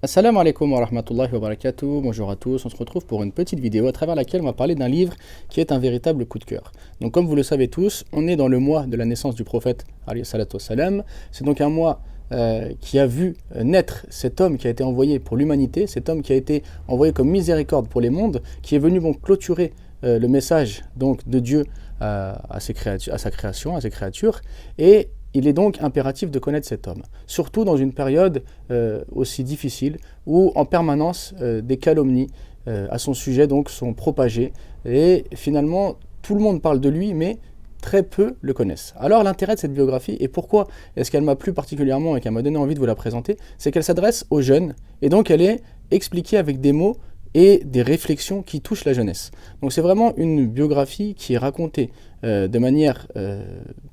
Assalamu alaikum wa rahmatullahi wa barakatuh, bonjour à tous, on se retrouve pour une petite vidéo à travers laquelle on va parler d'un livre qui est un véritable coup de cœur. Donc comme vous le savez tous, on est dans le mois de la naissance du prophète alayhi salatu wassalam. C'est donc un mois qui a vu naître cet homme qui a été envoyé pour l'humanité, cet homme qui a été envoyé comme miséricorde pour les mondes, qui est venu donc clôturer le message donc de Dieu à sa création, à ses créatures, et il est donc impératif de connaître cet homme, surtout dans une période aussi difficile où en permanence des calomnies à son sujet donc sont propagées et finalement tout le monde parle de lui mais très peu le connaissent. Alors l'intérêt de cette biographie et pourquoi est-ce qu'elle m'a plu particulièrement et qu'elle m'a donné envie de vous la présenter, c'est qu'elle s'adresse aux jeunes et donc elle est expliquée avec des mots et des réflexions qui touchent la jeunesse. Donc c'est vraiment une biographie qui est racontée de manière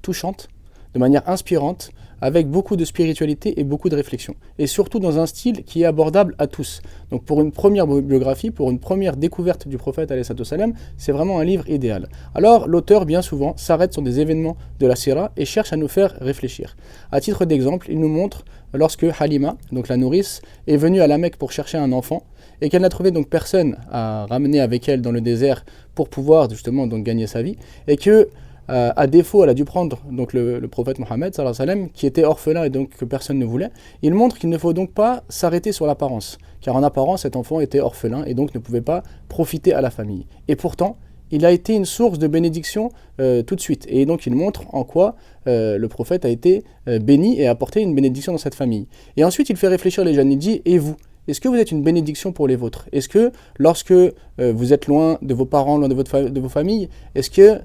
touchante, de manière inspirante, avec beaucoup de spiritualité et beaucoup de réflexion. Et surtout dans un style qui est abordable à tous. Donc pour une première biographie, pour une première découverte du prophète, c'est vraiment un livre idéal. Alors l'auteur, bien souvent, s'arrête sur des événements de la Sira et cherche à nous faire réfléchir. À titre d'exemple, il nous montre lorsque Halima, donc la nourrice, est venue à la Mecque pour chercher un enfant, et qu'elle n'a trouvé donc personne à ramener avec elle dans le désert pour pouvoir justement donc gagner sa vie, et que à défaut, elle a dû prendre donc le prophète Mohammed, qui était orphelin et donc que personne ne voulait. Il montre qu'il ne faut donc pas s'arrêter sur l'apparence, car en apparence, cet enfant était orphelin et donc ne pouvait pas profiter à la famille. Et pourtant, il a été une source de bénédiction tout de suite. Et donc, il montre en quoi le prophète a été béni et a apporté une bénédiction dans cette famille. Et ensuite, il fait réfléchir les jeunes. Il dit, et vous ? Est-ce que vous êtes une bénédiction pour les vôtres? Est-ce que lorsque vous êtes loin de vos parents, loin de vos familles, est-ce que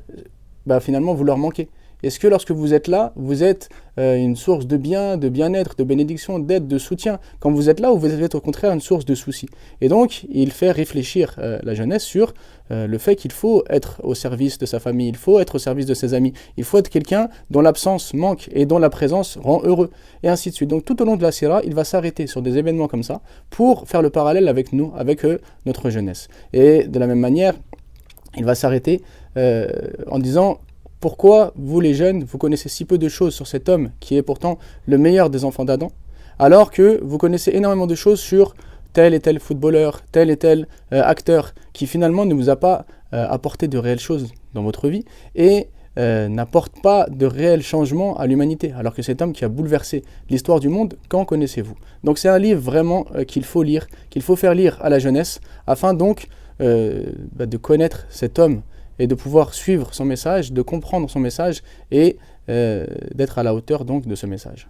finalement vous leur manquez? Est-ce que lorsque vous êtes là, vous êtes une source de bien, de bien-être, de bénédiction, d'aide, de soutien quand vous êtes là, ou vous êtes au contraire une source de soucis? Et donc, il fait réfléchir la jeunesse sur le fait qu'il faut être au service de sa famille, il faut être au service de ses amis, il faut être quelqu'un dont l'absence manque et dont la présence rend heureux, et ainsi de suite. Donc tout au long de la Sira, il va s'arrêter sur des événements comme ça pour faire le parallèle avec nous, avec notre jeunesse. Et de la même manière, il va s'arrêter en disant pourquoi vous les jeunes, vous connaissez si peu de choses sur cet homme qui est pourtant le meilleur des enfants d'Adam, alors que vous connaissez énormément de choses sur tel et tel footballeur, tel et tel acteur qui finalement ne vous a pas apporté de réelles choses dans votre vie et n'apporte pas de réels changements à l'humanité, alors que cet homme qui a bouleversé l'histoire du monde, qu'en connaissez-vous? Donc c'est un livre vraiment qu'il faut lire, qu'il faut faire lire à la jeunesse, afin donc de connaître cet homme et de pouvoir suivre son message, de comprendre son message et d'être à la hauteur donc de ce message.